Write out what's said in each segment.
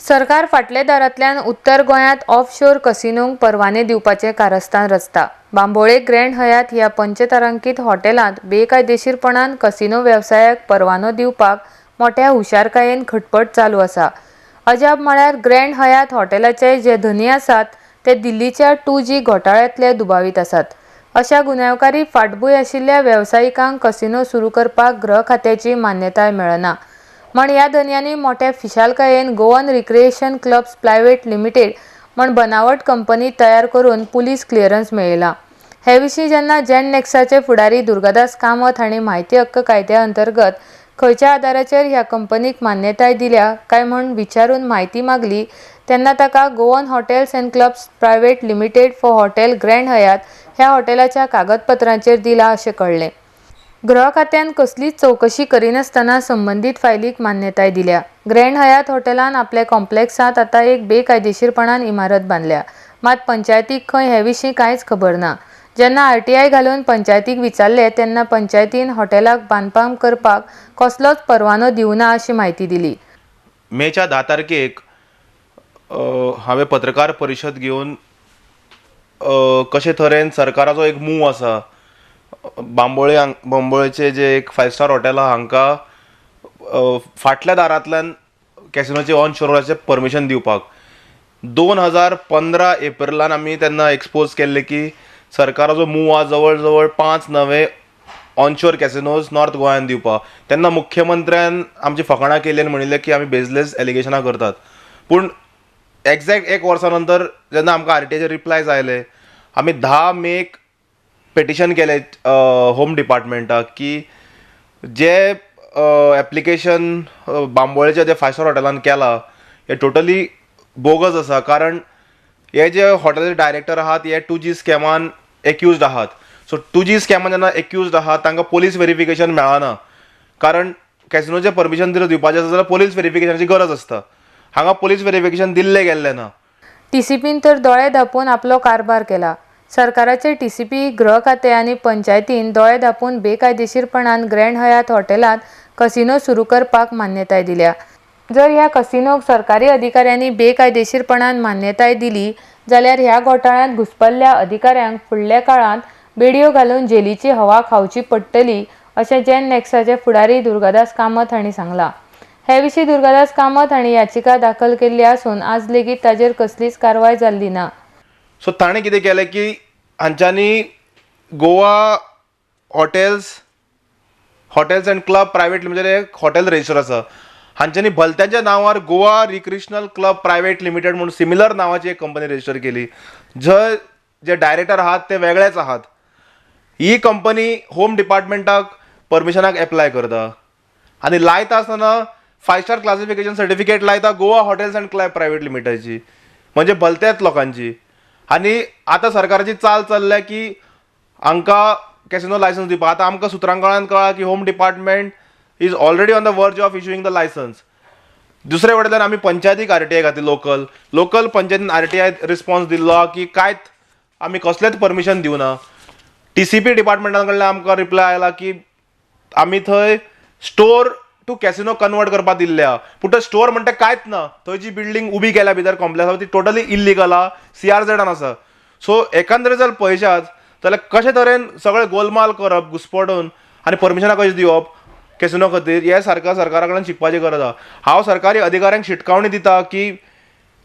सरकार फाटले दारांतल्यान उत्तर गोंयांत ऑफशोर कसिनोंक परवाने दिवपाचें कारस्थान रचता। बांबोळे ग्रँड हयात ह्या पंचतारांकीत हॉटेलांत बेकायदेशीरपणान कसिनो वेवसायाक परवानो दिवपाक मोठ्या हुशारकायेन खटपट चालू आसा। अजाप म्हळ्यार ग्रँड हयात हॉटेलाचे जे धनी आसात ते दिल्लीच्या 2G घोटाळ्यांतले दुबावीत आसात। अशा गुन्यांवकारी फाटभूंय आशिल्ल्या वेवसायिकांक कसिनो सुरू करपाक गृह खात्याची मान्यताय मेळना। म्हण ह्या धनयांनी मोठ्या फिशालकायेन Goan recreation clubs private limited म्हण बनावट कंपनी तयार करून पुलीस क्लिअरन्स मेळयला। हे विशीं जेन्ना जेननेक्साचे फुडारी दुर्गादास कामत हांणी म्हायती हक्क कायद्या अंतर्गत खंयच्या आदाराचेर ह्या कंपनीक मान्यताय दिल्या काय म्हण विचारून म्हायती मागली तेन्ना ताका Goan hotels and clubs private limited for hotel grand Hyatt ह्या हॉटेलाच्या कागदपत्रांचेर दिला अशें कळलें। गृह खात्यान कसलीच चौकशी करिनासतना संबंधीत फायलीक मान्यताय दिल्या। ग्रँड हयात हॉटेलान आपल्या कॉम्प्लेक्सांत आतां एक बेकायदेशीरपणान इमारत बांदल्या, मात पंचायतीक खंय हे विशीं कांयच खबर ना। जेन्ना RTI घालून पंचायतीक विचारले तेन्ना पंचायतीन हॉटेलाक बांदकाम करपाक कसलोच परवानो दिवना अशी म्हायती दिली। मेच्या 10 तारखेक हांवें पत्रकार परिशद घेवन कशे तरेन सरकाराचो एक मूव आसा बांबोळेचे जे एक 5 स्टार हॉटेल आहा हांकां फाटल्या दारांतल्यान कॅसिनोचे ऑन शोराचे परमिशन दिवपाक 2015 एप्रिलान आमी तेन्ना एक्सपोज केल्ले की सरकाराचो मूव आहा जवळ जवळ 5 नवे ऑनशोर कॅसिनोज नॉर्थ गोंयान दिवपाक। तेन्ना मुख्यमंत्र्यान आमची फकाणां केली आनी म्हणिल्लें की आमी बेजलेस एलिगेशनां करतात। पूण एक्झॅक्ट 1 वर्सा नंतर जेन्ना आमकां RTIचे रिप्लायज आयले आमी 10 मेक पेटिशन केलें होम डिपार्टमेंटाक की जे एप्लिकेशन बांबोळेच्या जे 5 स्टार हॉटेलान केला हे टोटली बोगस आसा। कारण हे जे हॉटेलाचे डायरेक्टर आहात हे 2G स्कॅमान एक्युज्ड आहात। सो 2G स्कॅमान जेन्ना एक्युज्ड आहात तांकां पोलीस व्हेरिफिकेशन मेळना। कारण कॅसिनोचें परमिशन जर दिवपाचें आसा जाल्यार पोलीस व्हेरिफिकेशनाची गरज आसता। हांगा पोलीस व्हेरिफिकेशन दिल्लें गेल्लें ना। TCPन तर दोळे धांपून आपलो कारभार केला। सरकाराचे TCP गृह खातें आनी पंचायतीन दोळे धांपून बेकायदेशीरपणान ग्रँड हयात हॉटेलांत कसिनो सुरू करपाक मान्यताय दिल्या। जर ह्या कसिनोक सरकारी अधिकाऱ्यांनी बेकायदेशीरपणान मान्यताय दिली जाल्यार ह्या घोटाळ्यांत घुस्पल्ल्या अधिकाऱ्यांक फुडल्या काळांत बेडयो घालून जेलीची हवा खावची पडटली अशें जेननेक्साचे फुडारी दुर्गादास कामत हांणी सांगलां। हे विशीं दुर्गादास कामत हांणी याचिका दाखल केल्ली आसून आज लेगीत ताचेर कसलीच कारवाय जाल्ली ना। सो ताणें कितें केलें की हांच्यांनी Goa hotels and club private limited एक हॉटेल रजिस्टर आसा हांच्यांनी भलत्यांच्या नांवार Goa recreational club private limited म्हणून सिमिलर नांवाची एक कंपनी रजिस्टर केली। जंय जे डायरेक्टर आहात ते वेगळेच आहात। ही कंपनी होम डिपार्टमेंटाक परमिशनाक एप्लाय करता आनी लायता आसतना 5 स्टार क्लासिफिकेशन सर्टिफिकेट लायता Goa hotels and club private लिमिटेडची, म्हणजे भलत्याच लोकांची। आनी आतां सरकाराची चाल चल्ल्या की हांकां कॅसिनो लायसन्स दिवपाक। आतां आमकां सुत्रां कळ्ळां की home department is already on the वर्ज ऑफ इशुईंग द लायसन्स। दुसरे वटेनल्यान आमी पंचायतीक RTI घातली, लोकल पंचायतीन RTI रिस्पॉन्स दिल्लो की कांयच आमी कसलेंच परमिशन दिवना। TCP डिपार्टमेंटा कडल्यान आमकां रिप्लाय आयला की आमी थंय स्टोर टू कॅसिनो कन्वर्ट करपाक दिल्ले आहा, पूण तो स्टोर म्हणटा कांयच ना। थंय जी बिल्डींग उबी केल्या भितर कॉम्प्लेक्सांत ती टोटली इल्लिगल आहा, CRZ आसा। सो एकंदरीत जर पळयशात जाल्यार कशे तरेन सगळें गोलमाल करप घुस्पटून आनी परमिशनां कशी दिवप कॅसिनो खातीर हे सरकारा कडल्यान शिकपाची गरज आहा। हांव सरकारी अधिकाऱ्यांक शिटकावणी दिता की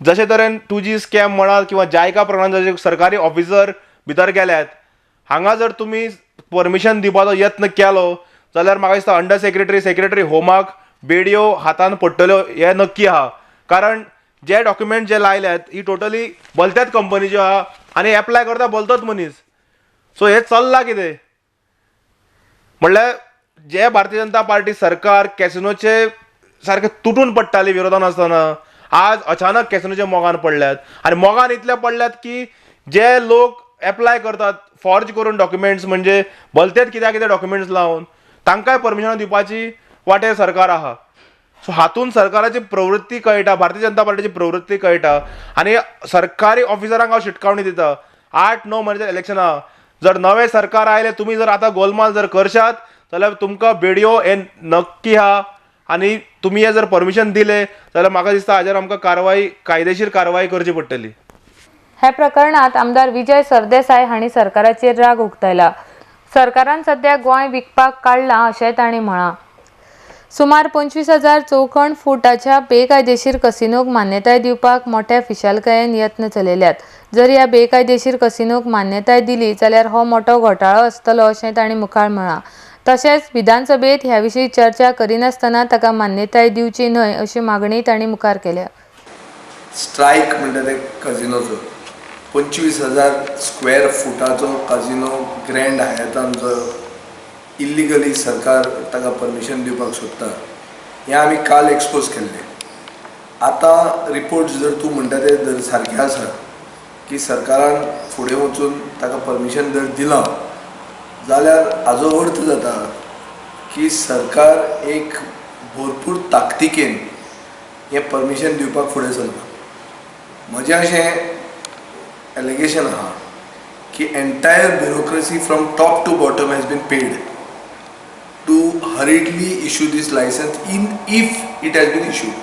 जशे तरेन 2G स्कॅम म्हणात किंवा जायका प्रमाण जे सरकारी ऑफिसर भितर गेल्यात हांगा जर तुमी परमिशन दिवपाचो यत्न केलो जाल्यार म्हाका दिसता अंडर सेक्रेटरी होमाक बेडयो हातान पडटल्यो हे नक्की आहा। कारण जे डॉक्युमेंट जे लायल्यात ही टोटली भलत्याच कंपनीच्यो आहा आनी एप्लाय करता भलतोच मनीस। सो हे चल्लां कितें म्हणल्यार जे भारतीय जनता पार्टी सरकार कॅसिनोचे सारखे तुटून पडटाली विरोधान आसतना आज अचानक कॅसिनोचे मोगान पडल्यात। आनी मोगान इतले पडल्यात की जे लोक एप्लाय करतात फॉर्ज करून डॉक्युमेंट्स, म्हणजे भलतेच कित्याक डॉक्युमेंट्स लावन तांकांय परमिशनां दिवपाची वाटेर सरकार आहा। सो हातून सरकाराची प्रवृत्ती कळटा, भारतीय जनता पार्टीची प्रवृत्ती कळटा। आनी सरकारी ऑफिसरांक हांव शिटकावणी दिता 8-9 म्हयन्याचें इलेक्शन आहा, जर नवे सरकार आयले तुमी जर आतां गोलमाल जर करशात जाल्यार तुमकां बेडयो हे नक्की आहा आनी तुमी हे जर परमिशन दिले जाल्यार म्हाका दिसता हाजेर आमकां कायदेशीर कारवाय करची पडटली. ह्या प्रकरणात आमदार विजय सरदेसाय हांणी सरकाराचेर राग उक्तायला. सरकारान सध्या गोंय विकपाक काडलां अशें तांणी म्हळां. सुमार 25,000 चौखण फुटाच्या बेकायदेशीर कसिनोक मान्यताय दिवपाक मोठ्या फिशालकायेन यत्न चलयल्यात. जर ह्या बेकायदेशीर कसिनोक मान्यताय दिली जाल्यार हो मोठो घोटाळो आसतलो अशें तांणी मुखार म्हळां. तशेंच विधानसभेत ह्या विशीं चर्चा करिनासतना ताका मान्यताय दिवची न्हय अशी मागणी तांणी मुखार केल्या. स्ट्रायक म्हणटा ते कजिनोचो 25,000 स्क्वेअर फुटाचो कजिनो ग्रँड हायतान जो इल्लिगली सरकार ताका परमिशन दिवपाक सोदता हें आमी काल एक्सपोज केल्लें. आतां रिपोर्ट्स जर तूं म्हणटा ते जर सारके आसा की सरकारान फुडें वचून ताका परमिशन जर दिलां जाल्यार हाजो अर्थ जाता की सरकार एक भरपूर ताकतिकेन हें परमिशन दिवपाक फुडें सरता. म्हजें अशें एलिगेशन आहा की entire bureaucracy from top to bottom has been paid to hurriedly issue this licence if it has been issued.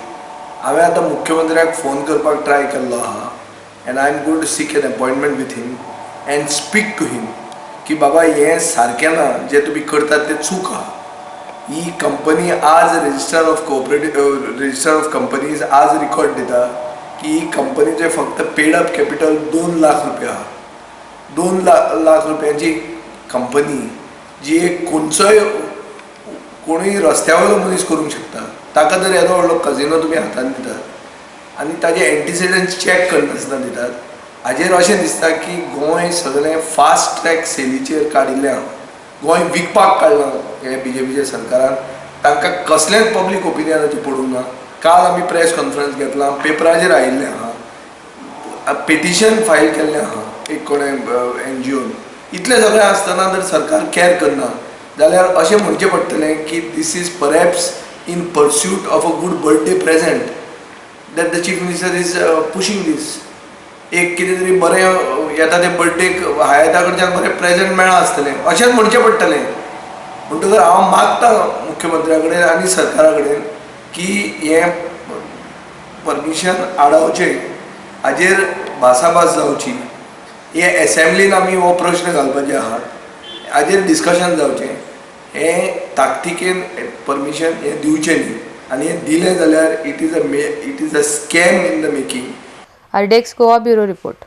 हांवें आतां मुख्यमंत्र्याक फोन करपाक ट्राय केल्लो आहा and I am going to seek an appointment with him and speak to him की बाबा हें सारकें ना, जें तुमी करतात तें चूक आहा. ही कंपनी आज रजिस्टर ऑफ कंपनीज आज रिकॉर्ड दिता की ही कंपनीचे फक्त पेड अप कॅपिटल 2 लाख रुपया आहा. 2 लाख रुपयांची कंपनी जी एक कोणूय रस्त्यावयलो मनीस करूंक शकता, ताका जर येदो व्हडलो कजिनो तुमी हातान दितात आनी ताजे एंटीसिडंट्स चॅक करनासतना दितात. हाजेर अशें दिसता की गोंय सगळें फास्ट ट्रॅक सेलीचेर काडिल्ल्यान गोंय विकपाक काडलां हे BJPच्या सरकारान. तांकां कसलेंच पब्लीक ओपिनियनाचें पडूंक ना. काल आमी प्रेस कॉन्फरन्स घेतलां, पेपराचेर आयिल्लें आहा, पेटिशन फायल केल्लें आहा एक कोणें NGOन. इतलें सगळें आसतना जर सरकार कॅर करना जाल्यार अशें म्हणचें पडटलें की this is perhaps in pursuit of a good birthday present that the chief minister is pushing this. एक कितें तरी बरें येता तें बर्थडेक हायता कडच्यान बरें प्रेझेंट मेळ्ळां आसतलें अशेंच म्हणचें पडटलें. म्हणटकच हांव मागतां मुख्यमंत्र्या कडेन आनी सरकारा कडेन की हें परमिशन आडावचें, हाजेर भासाभास जावची. हे एसेंब्लीन आमी हो प्रश्न घालपाचे आहात, हाजेर डिस्कशन जावचें. हें ताकतिकेन परमिशन हें दिवचें न्ही आनी हें दिलें जाल्यार it is a scam in the making. RDX Goa bureau report.